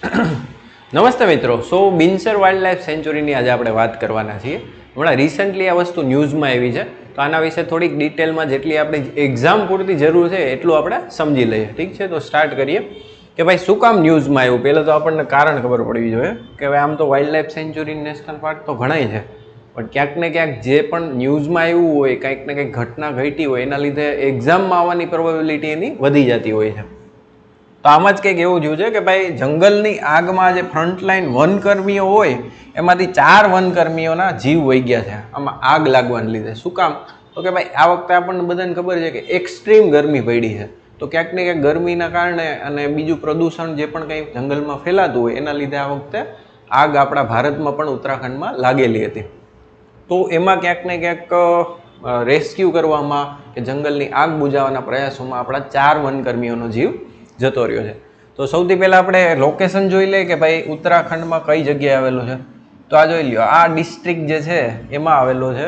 નમસ્તે મિત્રો. બિનસર wild life સેન્ચુરીની આજે આપણે વાત કરવાના છીએ. હમણાં રિસન્ટલી આ વસ્તુ ન્યૂઝમાં આવી છે, તો આના વિશે થોડીક ડિટેલમાં જેટલી આપણી એક્ઝામ પૂરતી જરૂર છે એટલું આપણે સમજી લઈએ. ઠીક છે, તો સ્ટાર્ટ કરીએ કે ભાઈ શું કામ ન્યૂઝમાં આવ્યું. પહેલાં તો આપણને કારણ ખબર પડવી જોઈએ કે ભાઈ આમ તો wildlife sanctuary national park તો ઘણાય છે, પણ ક્યાંક ને ક્યાંક જે પણ ન્યૂઝમાં આવ્યું હોય, કંઈક ને કંઈક ઘટના ઘટી હોય, એના લીધે એક્ઝામમાં આવવાની પ્રોબેબિલિટી એની વધી જતી હોય છે. તો આમાં જ કંઈક એવું થયું છે કે ભાઈ જંગલની આગમાં જે ફ્રન્ટલાઈન વનકર્મીઓ હોય એમાંથી 4 વનકર્મીઓના જીવ વહી ગયા છે આમાં આગ લાગવાને લીધે. શું કામ? તો કે ભાઈ આ વખતે આપણને બધાને ખબર છે કે એક્સ્ટ્રીમ ગરમી પડી છે, તો ક્યાંક ને ક્યાંક ગરમીના કારણે અને બીજું પ્રદૂષણ જે પણ કંઈ જંગલમાં ફેલાતું હોય એના લીધે આ વખતે આગ આપણા ભારતમાં પણ ઉત્તરાખંડમાં લાગેલી હતી. તો એમાં ક્યાંક ને ક્યાંક રેસ્ક્યુ કરવામાં કે જંગલની આગ બુઝાવવાના પ્રયાસોમાં આપણા 4 વનકર્મીઓનો જીવ જતો રહ્યો છે. તો સૌથી પહેલાં આપણે લોકેશન જોઈ લઈએ કે ભાઈ ઉત્તરાખંડમાં કઈ જગ્યાએ આવેલું છે. તો આ જોઈ લ્યો, આ ડિસ્ટ્રિક્ટ જે છે એમાં આવેલો છે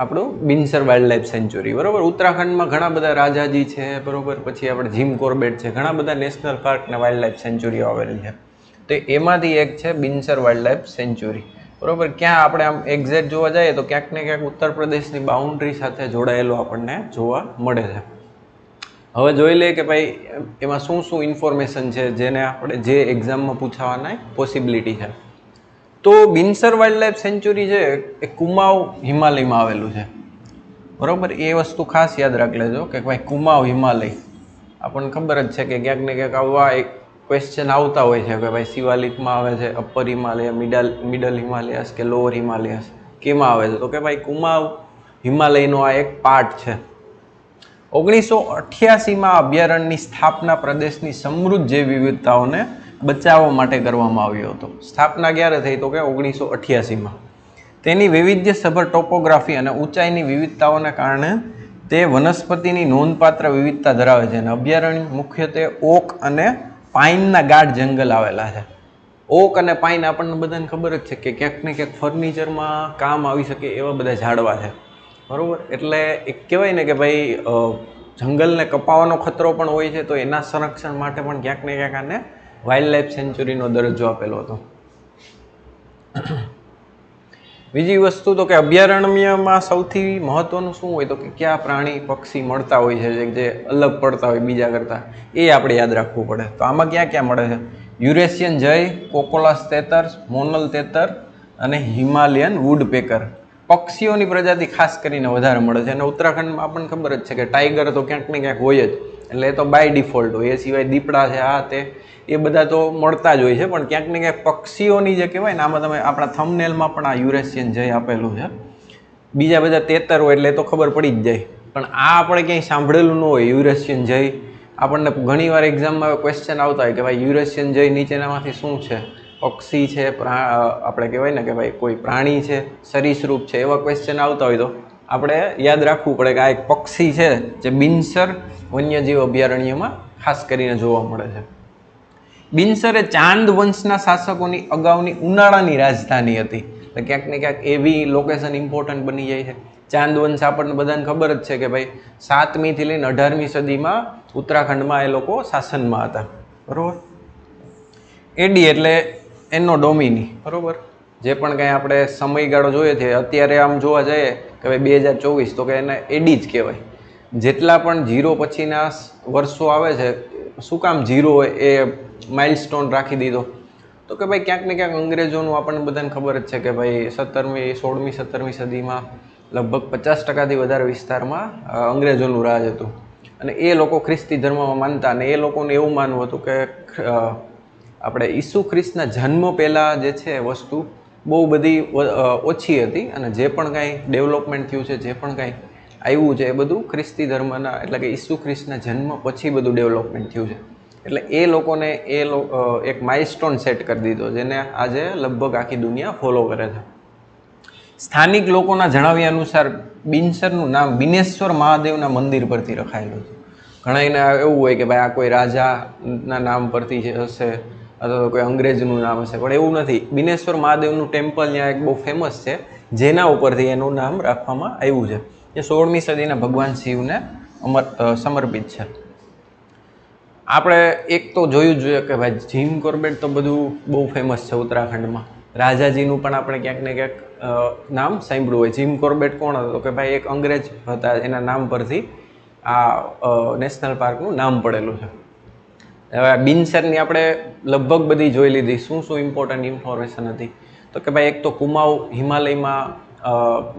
આપણું બિનસર વાઇલ્ડ લાઈફ સેન્ચુરી. બરાબર, ઉત્તરાખંડમાં ઘણા બધા રાજાજી છે, બરાબર, પછી આપણે જીમ કોર્બેટ છે, ઘણા બધા નેશનલ પાર્ક અને વાઇલ્ડ લાઈફ સેન્ચુરીઓ આવેલી છે. તો એમાંથી એક છે બિનસર વાઇલ્ડ લાઈફ સેન્ચુરી. બરાબર, ક્યાં આપણે આમ એક્ઝેક્ટ જોવા જઈએ તો ક્યાંક ને ક્યાંક ઉત્તર પ્રદેશની બાઉન્ડ્રી સાથે જોડાયેલો આપણને જોવા મળે છે. હવે જોઈ લઈએ કે ભાઈ એમાં શું શું ઇન્ફોર્મેશન છે જેને આપણે જે એક્ઝામમાં પૂછાવાના પોસિબિલિટી છે. તો બિનસર વાઇલ્ડ લાઈફ સેન્ચુરી છે એ કુમાઉ હિમાલયમાં આવેલું છે. બરાબર, એ વસ્તુ ખાસ યાદ રાખી લેજો કે ભાઈ કુમાઉ હિમાલય. આપણને ખબર જ છે કે ક્યાંક ને ક્યાંક આવા એક ક્વેશ્ચન આવતા હોય છે કે ભાઈ શિવાલિકમાં આવે છે, અપર હિમાલય, મિડલ હિમાલયસ કે લોઅર હિમાલયસ, કેમાં આવે છે? તો કે ભાઈ કુમાઉ હિમાલયનો આ એક પાર્ટ છે. 1988માં અભયારણ્યની સ્થાપના પ્રદેશની સમૃદ્ધ જૈવ વિવિધતાઓને બચાવવા માટે કરવામાં આવ્યો હતો. સ્થાપના ક્યારે થઈ? તો કે 1988માં. તેની વૈવિધ્યસભર ટોપોગ્રાફી અને ઊંચાઈની વિવિધતાઓને કારણે તે વનસ્પતિની નોંધપાત્ર વિવિધતા ધરાવે છે અને અભયારણ્ય મુખ્યત્વે ઓક અને પાઇનના ગાઢ જંગલ આવેલા છે. ઓક અને પાઇન આપણને બધાને ખબર જ છે કે ક્યાંક ને ક્યાંક ફર્નિચરમાં કામ આવી શકે એવા બધા ઝાડવા છે. બરાબર, એટલે એક કહેવાય ને કે ભાઈ જંગલને કપાવાનો ખતરો પણ હોય છે, તો એના સંરક્ષણ માટે પણ ક્યાંક ને ક્યાંક આને વાઇલ્ડ લાઈફ સેન્ચુરીનો દરજ્જો આપેલો હતો. બીજી વસ્તુ તો કે અભયારણ્યમાં સૌથી મહત્વનું શું હોય તો કે કયા પ્રાણી પક્ષી મળતા હોય છે જે અલગ પડતા હોય બીજા કરતાં, એ આપણે યાદ રાખવું પડે. તો આમાં ક્યાં ક્યાં મળે છે? યુરેશિયન જય, કોકોલસ તેતર, મોનલ તેતર અને હિમાલયન વુડપેકર. પક્ષીઓની પ્રજાતિ ખાસ કરીને વધારે મળે છે અને ઉત્તરાખંડમાં આપણને ખબર જ છે કે ટાઈગર તો ક્યાંક ને ક્યાંક હોય જ, એટલે એ તો બાય ડિફોલ્ટ હોય. એ સિવાય દીપડા છે, આ તે એ બધા તો મળતા જ હોય છે, પણ ક્યાંક ને ક્યાંક પક્ષીઓની જે કહેવાય ને, આમાં તમે આપણા થંબનેલમાં પણ આ યુરેશિયન જય આપેલું છે. બીજા બધા તેતર હોય એટલે એ તો ખબર પડી જ જાય, પણ આ આપણે ક્યાંય સાંભળેલું ન હોય યુરેશિયન જય. આપણને ઘણીવાર એક્ઝામમાં ક્વેશ્ચન આવતા હોય કે ભાઈ યુરેશિયન જય નીચેનામાંથી શું છે? પક્ષી છે, આપણે કહેવાય ને કે ભાઈ કોઈ પ્રાણી છે, સરીસૃપ છે, એવા ક્વેશ્ચન આવતા હોય તો આપણે યાદ રાખવું પડે કે આ એક પક્ષી છે જે બિનસર વન્યજીવ અભયારણ્યમાં ખાસ કરીને જોવા મળે છે. બિનસર એ ચાંદ વંશના શાસકોની અગાઉની ઉનાળાની રાજધાની હતી. એટલે ક્યાંક ને ક્યાંક એવી લોકેશન ઇમ્પોર્ટન્ટ બની જાય છે. ચાંદ વંશ આપણને બધાને ખબર જ છે કે ભાઈ 7મી થી લઈને 18મી સદીમાં ઉત્તરાખંડમાં એ લોકો શાસનમાં હતા. બરાબર, એડી એટલે એનો ડોમિની. બરાબર, જે પણ કંઈ આપણે સમયગાળો જોઈએ છે અત્યારે આમ જોવા જઈએ કે ભાઈ 2024, તો કે એને એડી જ કહેવાય. જેટલા પણ 0 પછીના વર્ષો આવે છે, શું કામ 0 એ માઇલસ્ટોન રાખી દીધો? તો કે ભાઈ ક્યાંક ને ક્યાંક અંગ્રેજોનું આપણને બધાને ખબર જ છે કે ભાઈ 16મી 17મી સદીમાં લગભગ 50%થી વધારે વિસ્તારમાં અંગ્રેજોનું રાજ હતું અને એ લોકો ખ્રિસ્તી ધર્મમાં માનતા અને એ લોકોને એવું માનવું હતું કે આપણે ઈસુ ખ્રિસ્તના જન્મ પહેલાં જે છે વસ્તુ બહુ બધી ઓછી હતી અને જે પણ કાંઈ ડેવલપમેન્ટ થયું છે, જે પણ કાંઈ આવ્યું છે, એ બધું ખ્રિસ્તી ધર્મના એટલે કે ઈસુ ખ્રિસ્તના જન્મ પછી બધું ડેવલપમેન્ટ થયું છે. એટલે એ લોકોને એક માઇલસ્ટોન સેટ કરી દીધો જેને આજે લગભગ આખી દુનિયા ફોલો કરે છે. સ્થાનિક લોકોના જણાવ્યા અનુસાર બિનસરનું નામ બિનેશ્વર મહાદેવના મંદિર પરથી રખાયેલું છે. ઘણા એને એવું હોય કે ભાઈ આ કોઈ રાજાના નામ પરથી હશે અથવા તો કોઈ અંગ્રેજનું નામ હશે, પણ એવું નથી. બિનેશ્વર મહાદેવનું ટેમ્પલ ત્યાં એક બહુ ફેમસ છે જેના ઉપરથી એનું નામ રાખવામાં આવ્યું છે. જે 16મી સદીના ભગવાન શિવને સમર્પિત છે. આપણે એક તો જોયું જ જોઈએ કે ભાઈ જીમ કોર્બેટ તો બધું બહુ ફેમસ છે ઉત્તરાખંડમાં. રાજાજીનું પણ આપણે ક્યાંક ને ક્યાંક નામ સાંભળ્યું હોય. જીમ કોર્બેટ કોણ હતો તો કે ભાઈ એક અંગ્રેજ હતા, એના નામ પરથી આ નેશનલ પાર્કનું નામ પડેલું છે. હવે બિનસરની આપણે લગભગ બધી જોઈ લીધી. શું શું ઇમ્પોર્ટન્ટ ઇન્ફોર્મેશન હતી તો કે ભાઈ એક તો કુમાઉ હિમાલયમાં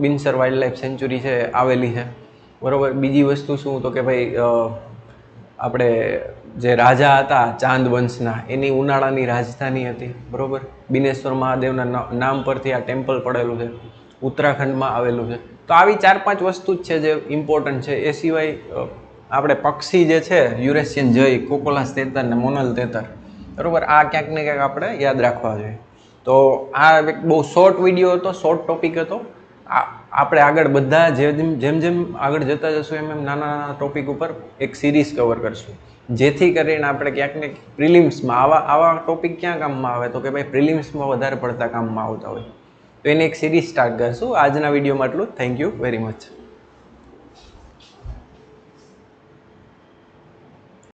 બિનસર વાઇલ્ડ લાઈફ સેન્ચુરી છે આવેલી છે, બરાબર. બીજી વસ્તુ શું તો કે ભાઈ આપણે જે રાજા હતા ચાંદ વંશના, એની ઉનાળાની રાજધાની હતી, બરાબર. બિનેશ્વર મહાદેવના નામ પરથી આ ટેમ્પલ પડેલું છે, ઉત્તરાખંડમાં આવેલું છે. તો આવી 4-5 વસ્તુ જ છે જે ઇમ્પોર્ટન્ટ છે. એ સિવાય આપણે પક્ષી જે છે યુરેશિયન જય, કોકોલાસ તેતર ને મોનલ તેતર, બરાબર, આ ક્યાંક ને ક્યાંક આપણે યાદ રાખવા જોઈએ. તો આ એક બહુ શોર્ટ વિડીયો હતો, શોર્ટ ટોપિક હતો. આપણે આગળ બધા જેમ જેમ આગળ જતા જશું એમ નાના નાના ટોપિક ઉપર એક સિરીઝ કવર કરશું, જેથી કરીને આપણે ક્યાંક ને પ્રિલિમ્સમાં આવા ટોપિક ક્યાં કામમાં આવે તો કે ભાઈ પ્રિલિમ્સમાં વધારે પડતા કામમાં આવતા હોય. તો એની એક સિરીઝ સ્ટાર્ટ કરશું. આજના વિડીયોમાં આટલું. Thank you very much.